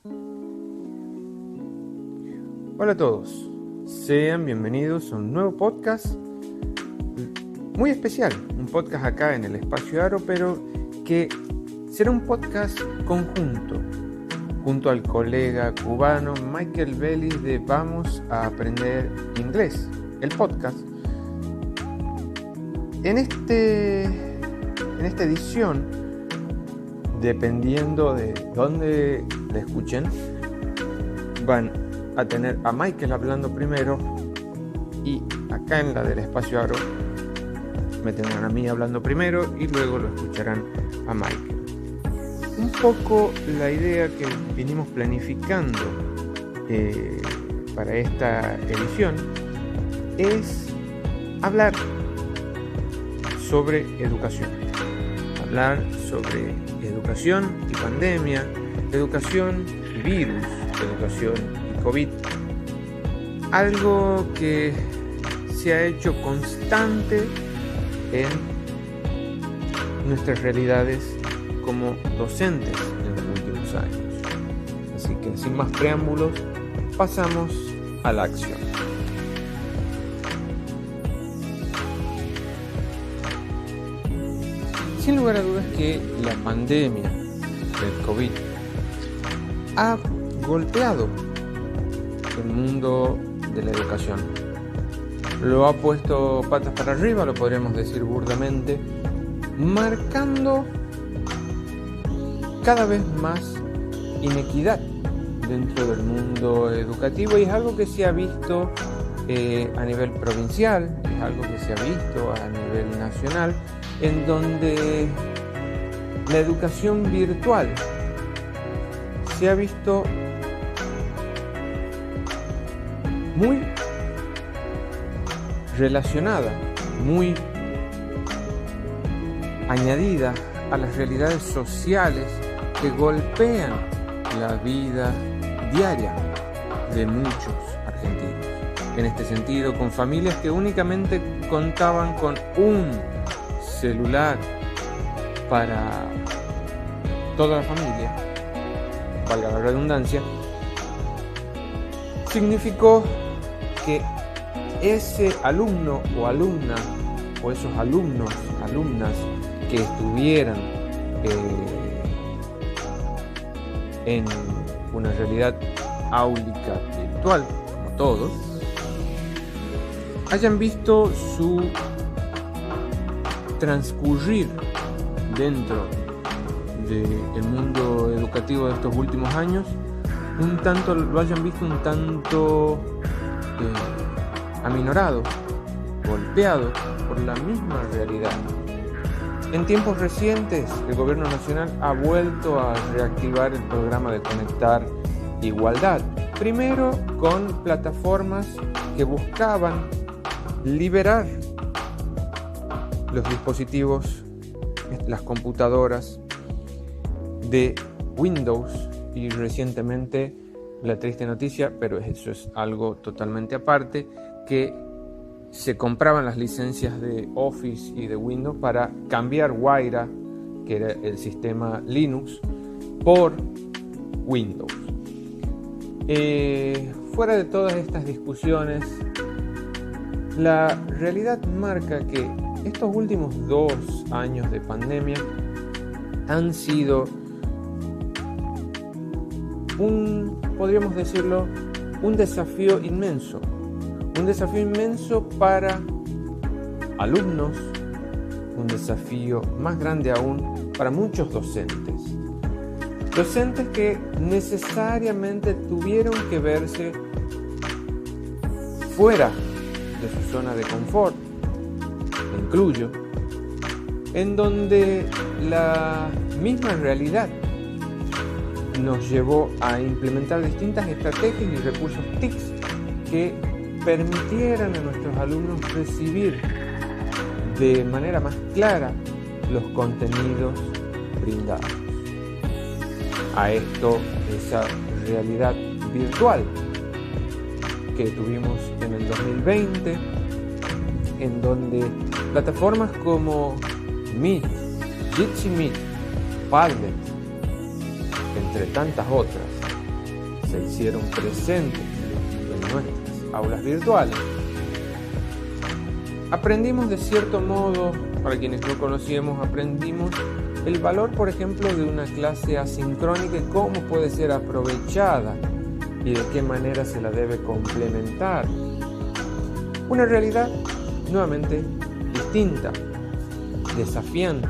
Hola a todos, sean bienvenidos a un nuevo podcast muy especial, un podcast acá en el Espacio Aro, pero que será un podcast conjunto, junto al colega cubano Michael Vélez de Vamos a Aprender Inglés, el podcast. En esta edición, dependiendo de dónde la escuchen, van a tener a Michael hablando primero y acá en la del Espacio Aro me tendrán a mí hablando primero y luego lo escucharán a Michael. Un poco la idea que vinimos planificando para esta edición es hablar sobre educación. Hablar sobre educación y pandemia, educación y virus, educación y COVID. Algo que se ha hecho constante en nuestras realidades como docentes en los últimos años. Así que sin más preámbulos, pasamos a la acción. Sin lugar a dudas que la pandemia del COVID ha golpeado el mundo de la educación. Lo ha puesto patas para arriba, lo podríamos decir burdamente, marcando cada vez más inequidad dentro del mundo educativo, y es algo que se ha visto a nivel provincial, es algo que se ha visto a nivel nacional, en donde la educación virtual se ha visto muy relacionada, muy añadida a las realidades sociales que golpean la vida diaria de muchos argentinos. En este sentido, con familias que únicamente contaban con un celular para toda la familia, valga la redundancia, significó que ese alumno o alumna o esos alumnos, alumnas que estuvieran en una realidad áulica virtual, como todos, hayan visto su transcurrir dentro del mundo educativo de estos últimos años, lo hayan visto un tanto aminorado, golpeado por la misma realidad. En tiempos recientes, el gobierno nacional ha vuelto a reactivar el programa de Conectar Igualdad, primero con plataformas que buscaban liberar los dispositivos, las computadoras de Windows, y recientemente la triste noticia, pero eso es algo totalmente aparte, que se compraban las licencias de Office y de Windows para cambiar Wayra, que era el sistema Linux, por Windows. Fuera de todas estas discusiones, la realidad marca que estos últimos 2 años de pandemia han sido podríamos decirlo, un desafío inmenso para alumnos, un desafío más grande aún para muchos docentes que necesariamente tuvieron que verse fuera de su zona de confort, me incluyo, en donde la misma realidad nos llevó a implementar distintas estrategias y recursos TICs que permitieran a nuestros alumnos recibir de manera más clara los contenidos brindados. A esto, esa realidad virtual que tuvimos en el 2020, en donde plataformas como Meet, Jitsi Meet, Padlet, entre tantas otras, se hicieron presentes en nuestras aulas virtuales, aprendimos de cierto modo, para quienes no conocíamos, aprendimos el valor, por ejemplo, de una clase asincrónica y cómo puede ser aprovechada y de qué manera se la debe complementar. Una realidad nuevamente distinta, desafiante,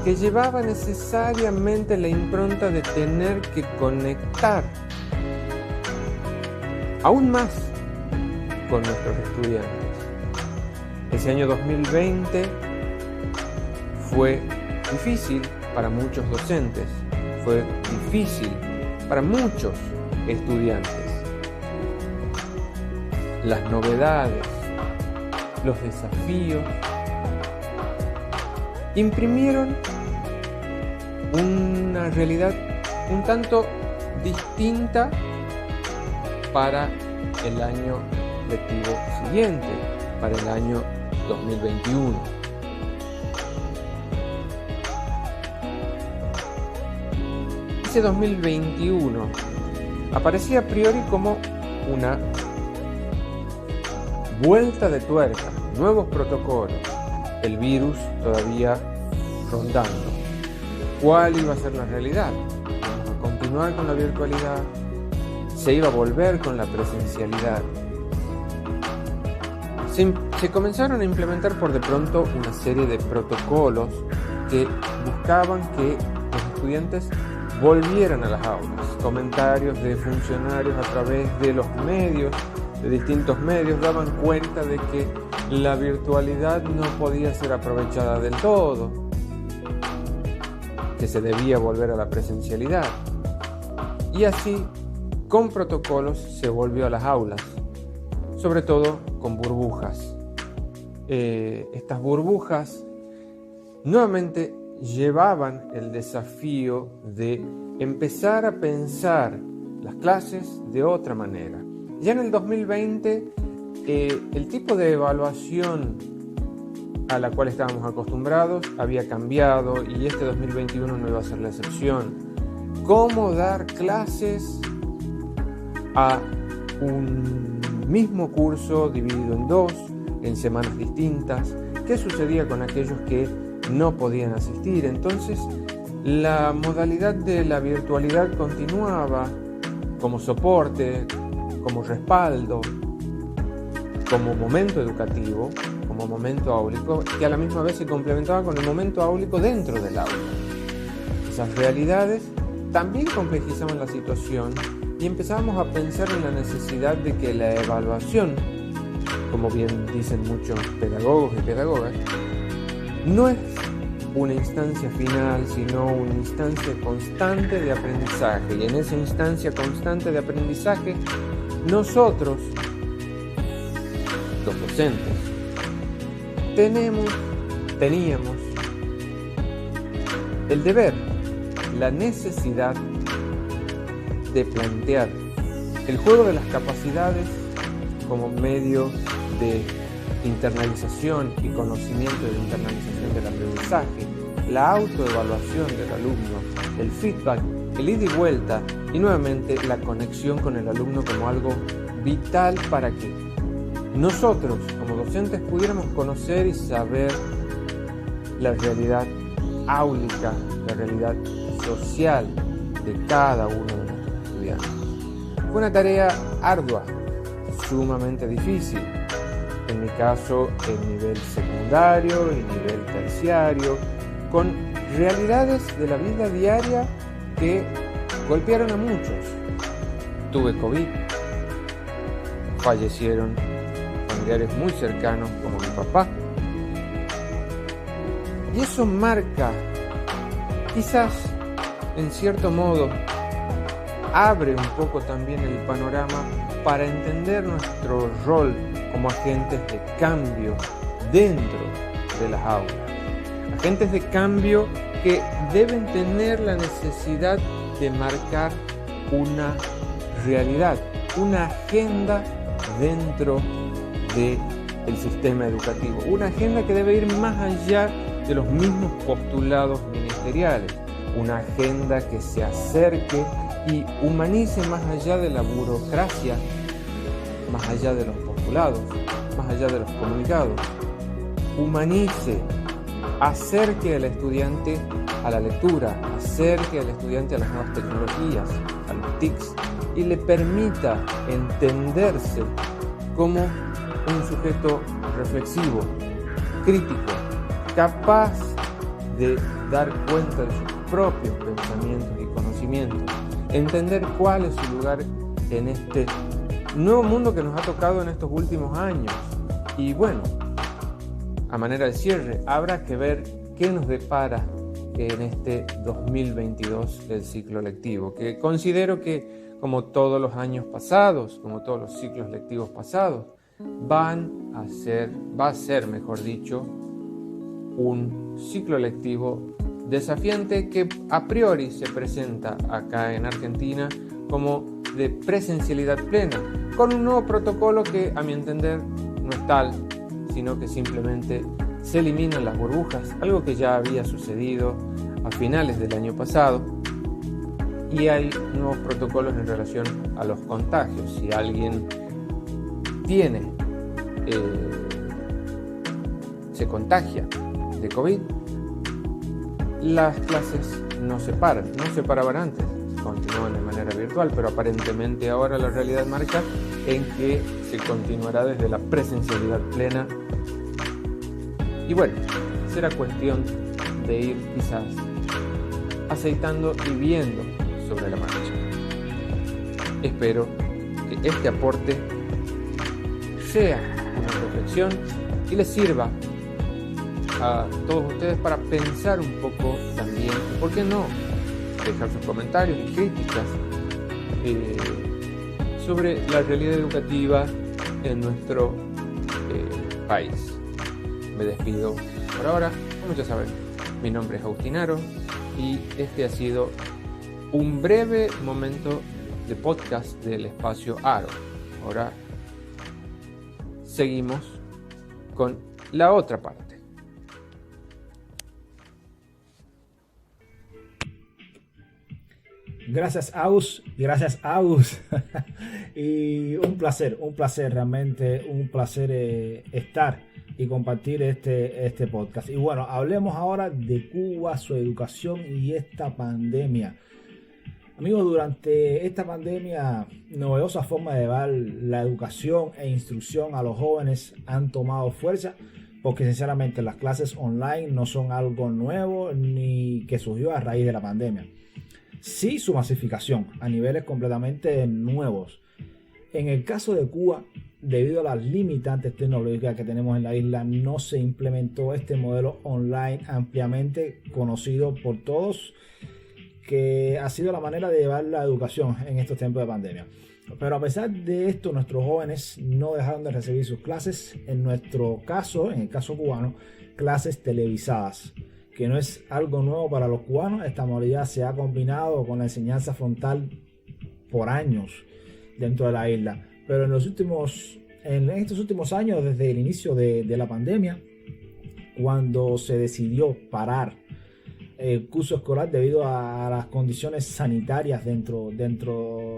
que llevaba necesariamente la impronta de tener que conectar aún más con nuestros estudiantes. Ese año 2020 fue difícil para muchos docentes, fue difícil para muchos estudiantes. Las novedades, los desafíos, imprimieron una realidad un tanto distinta para el año lectivo siguiente, para el año 2021. Ese 2021 aparecía a priori como una vuelta de tuerca, nuevos protocolos, el virus todavía rondando. ¿Cuál iba a ser la realidad? ¿Íbamos a continuar con la virtualidad? ¿Se iba a volver con la presencialidad? Se comenzaron a implementar por de pronto una serie de protocolos que buscaban que los estudiantes volvieran a las aulas. Comentarios de funcionarios a través de los medios, de distintos medios, daban cuenta de que la virtualidad no podía ser aprovechada del todo, que se debía volver a la presencialidad. Y así, con protocolos, se volvió a las aulas, sobre todo con burbujas. Estas burbujas nuevamente llevaban el desafío de empezar a pensar las clases de otra manera. Ya en el 2020, el tipo de evaluación a la cual estábamos acostumbrados había cambiado y este 2021 no iba a ser la excepción. ¿Cómo dar clases a un mismo curso dividido en dos, en semanas distintas? ¿Qué sucedía con aquellos que no podían asistir? Entonces, la modalidad de la virtualidad continuaba como soporte, como respaldo, como momento educativo, como momento áulico, que a la misma vez se complementaba con el momento áulico dentro del aula. Esas realidades también complejizaban la situación y empezamos a pensar en la necesidad de que la evaluación, como bien dicen muchos pedagogos y pedagogas, no es una instancia final, sino una instancia constante de aprendizaje. Y en esa instancia constante de aprendizaje, nosotros, los docentes, teníamos el deber, la necesidad de plantear el juego de las capacidades como medio de internalización y conocimiento de internalización del aprendizaje, la autoevaluación del alumno, el feedback, el ida y vuelta y nuevamente la conexión con el alumno como algo vital para que nosotros como docentes pudiéramos conocer y saber la realidad áulica, la realidad social de cada uno de nuestros estudiantes. Fue una tarea ardua, sumamente difícil. En mi caso, en nivel secundario y nivel terciario, con realidades de la vida diaria que golpearon a muchos. Tuve COVID, fallecieron familiares muy cercanos como mi papá. Y eso marca, quizás en cierto modo, abre un poco también el panorama para entender nuestro rol como agentes de cambio dentro de las aulas. Agentes de cambio que deben tener la necesidad de marcar una realidad, una agenda dentro del sistema educativo. Una agenda que debe ir más allá de los mismos postulados ministeriales. Una agenda que se acerque y humanice más allá de la burocracia, más allá de los postulados, más allá de los comunicados. Humanice, acerque al estudiante a la lectura, acerque al estudiante a las nuevas tecnologías, a los TICs, y le permita entenderse como un sujeto reflexivo, crítico, capaz de dar cuenta de sus propios pensamientos y conocimientos, entender cuál es su lugar en este nuevo mundo que nos ha tocado en estos últimos años. Y bueno, a manera de cierre, habrá que ver qué nos depara en este 2022 del ciclo lectivo, que considero que, como todos los años pasados, como todos los ciclos lectivos pasados, va a ser, mejor dicho, un ciclo lectivo desafiante que a priori se presenta acá en Argentina como de presencialidad plena, con un nuevo protocolo que, a mi entender, no es tal, sino que simplemente se eliminan las burbujas, algo que ya había sucedido a finales del año pasado, y hay nuevos protocolos en relación a los contagios. Si alguien se contagia de COVID, las clases no se paraban antes, continúan de manera virtual, pero aparentemente ahora la realidad marca en que se continuará desde la presencialidad plena. Y bueno, será cuestión de ir quizás aceitando y viendo sobre la marcha. Espero que este aporte sea una reflexión y les sirva a todos ustedes para pensar un poco también, ¿por qué no?, dejar sus comentarios y críticas sobre la realidad educativa en nuestro país. Me despido por ahora. Como ya saben, mi nombre es Agustinaro y este ha sido un breve momento de podcast del espacio Aro. Ahora seguimos con la otra parte. Gracias, Agus. Y un placer, realmente un placer estar y compartir este podcast. Y bueno, hablemos ahora de Cuba, su educación y esta pandemia. Amigos, durante esta pandemia, novedosas formas de llevar la educación e instrucción a los jóvenes han tomado fuerza, porque sinceramente las clases online no son algo nuevo ni que surgió a raíz de la pandemia. Sí, su masificación a niveles completamente nuevos. En el caso de Cuba, debido a las limitantes tecnológicas que tenemos en la isla, no se implementó este modelo online ampliamente conocido por todos, que ha sido la manera de llevar la educación en estos tiempos de pandemia. Pero a pesar de esto, nuestros jóvenes no dejaron de recibir sus clases, en nuestro caso, en el caso cubano, clases televisadas, que no es algo nuevo para los cubanos. Esta modalidad se ha combinado con la enseñanza frontal por años dentro de la isla. Pero en estos últimos años, desde el inicio de la pandemia, cuando se decidió parar el curso escolar debido a las condiciones sanitarias dentro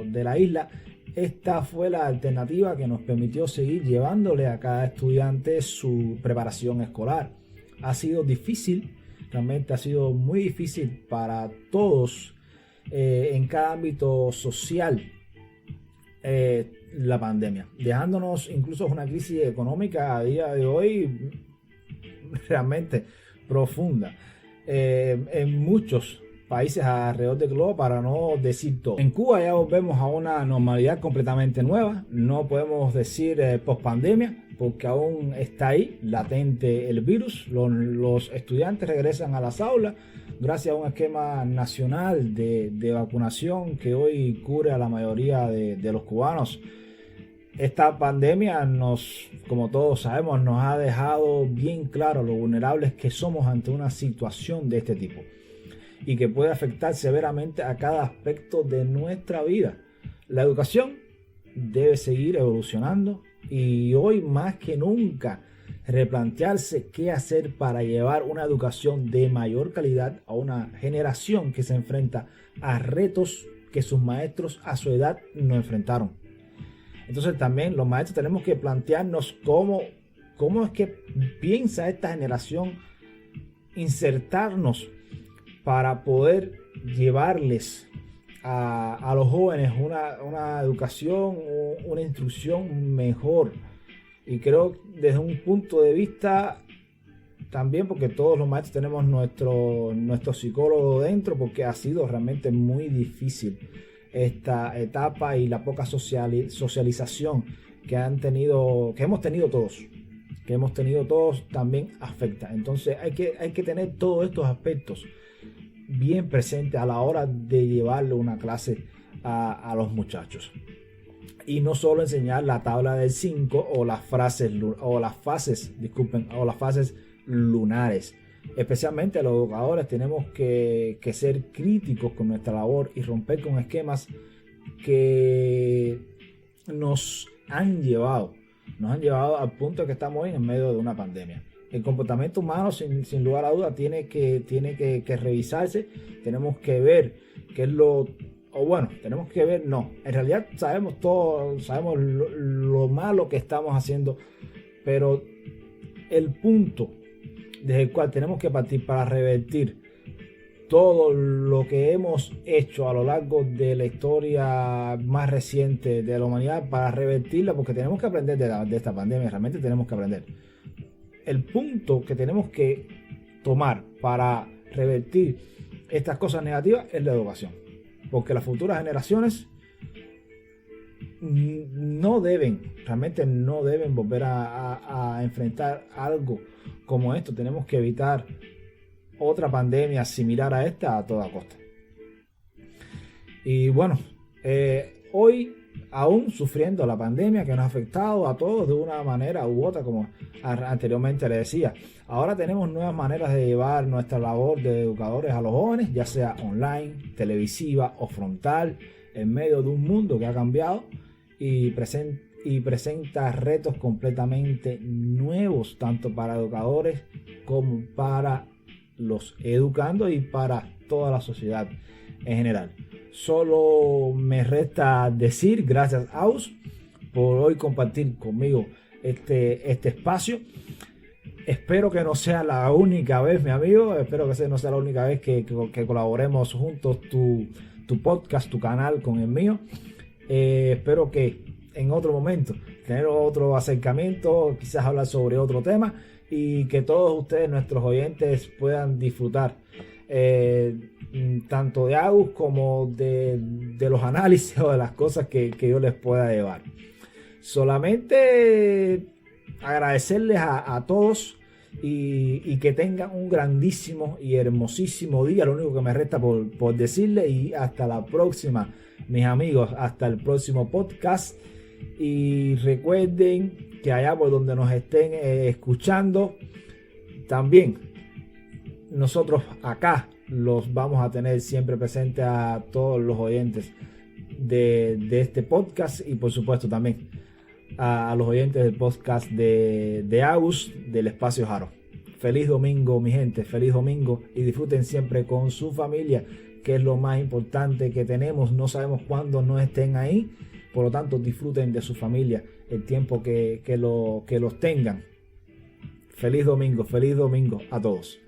de la isla, esta fue la alternativa que nos permitió seguir llevándole a cada estudiante su preparación escolar. Ha sido difícil. Realmente ha sido muy difícil para todos en cada ámbito social la pandemia, dejándonos incluso una crisis económica a día de hoy realmente profunda en muchos países alrededor del globo, para no decir todo. En Cuba ya volvemos a una normalidad completamente nueva. No podemos decir post-pandemia, porque aún está ahí, latente el virus. Los estudiantes regresan a las aulas gracias a un esquema nacional de vacunación que hoy cubre a la mayoría de los cubanos. Esta pandemia como todos sabemos, nos ha dejado bien claro lo vulnerables que somos ante una situación de este tipo, y que puede afectar severamente a cada aspecto de nuestra vida. La educación debe seguir evolucionando, y hoy más que nunca replantearse qué hacer para llevar una educación de mayor calidad a una generación que se enfrenta a retos que sus maestros a su edad no enfrentaron. Entonces también los maestros tenemos que plantearnos cómo es que piensa esta generación insertarnos para poder llevarles a los jóvenes una educación, una instrucción mejor. Y creo desde un punto de vista también, porque todos los maestros tenemos nuestro psicólogo dentro, porque ha sido realmente muy difícil esta etapa y la poca socialización que hemos tenido todos también afecta. Entonces hay que tener todos estos aspectos bien presentes a la hora de llevarle una clase a los muchachos. Y no solo enseñar la tabla del 5 o las fases lunares. Especialmente los educadores tenemos que ser críticos con nuestra labor y romper con esquemas que nos han llevado al punto de que estamos hoy en medio de una pandemia. El comportamiento humano, sin lugar a duda, tiene que revisarse. Tenemos que ver qué es en realidad sabemos lo malo que estamos haciendo, pero el punto desde el cual tenemos que partir para revertir todo lo que hemos hecho a lo largo de la historia más reciente de la humanidad, para revertirla, porque tenemos que aprender de esta pandemia, realmente tenemos que aprender. El punto que tenemos que tomar para revertir estas cosas negativas es la educación, porque las futuras generaciones realmente no deben volver a enfrentar algo como esto. Tenemos que evitar otra pandemia similar a esta a toda costa. Y bueno, hoy aún sufriendo la pandemia que nos ha afectado a todos de una manera u otra, como anteriormente le decía, ahora tenemos nuevas maneras de llevar nuestra labor de educadores a los jóvenes, ya sea online, televisiva o frontal, en medio de un mundo que ha cambiado y presenta retos completamente nuevos, tanto para educadores como para los educandos y para toda la sociedad en general. Solo me resta decir gracias Aus por hoy compartir conmigo este espacio. Espero que no sea la única vez, mi amigo. Espero que no sea la única vez que colaboremos juntos, tu podcast, tu canal con el mío. Espero que en otro momento tener otro acercamiento, quizás hablar sobre otro tema, y que todos ustedes, nuestros oyentes, puedan disfrutar tanto de Agus como de los análisis o de las cosas que yo les pueda llevar. Solamente agradecerles a todos y que tengan un grandísimo y hermosísimo día. Lo único que me resta por decirles, y hasta la próxima, mis amigos, hasta el próximo podcast. Y recuerden que allá por donde nos estén escuchando, también nosotros acá los vamos a tener siempre presentes a todos los oyentes de este podcast, y por supuesto también a los oyentes del podcast de Agus, del Espacio Jaro. Feliz domingo, mi gente, feliz domingo, y disfruten siempre con su familia, que es lo más importante que tenemos. No sabemos cuándo no estén ahí, por lo tanto disfruten de su familia el tiempo que los tengan. Feliz domingo a todos.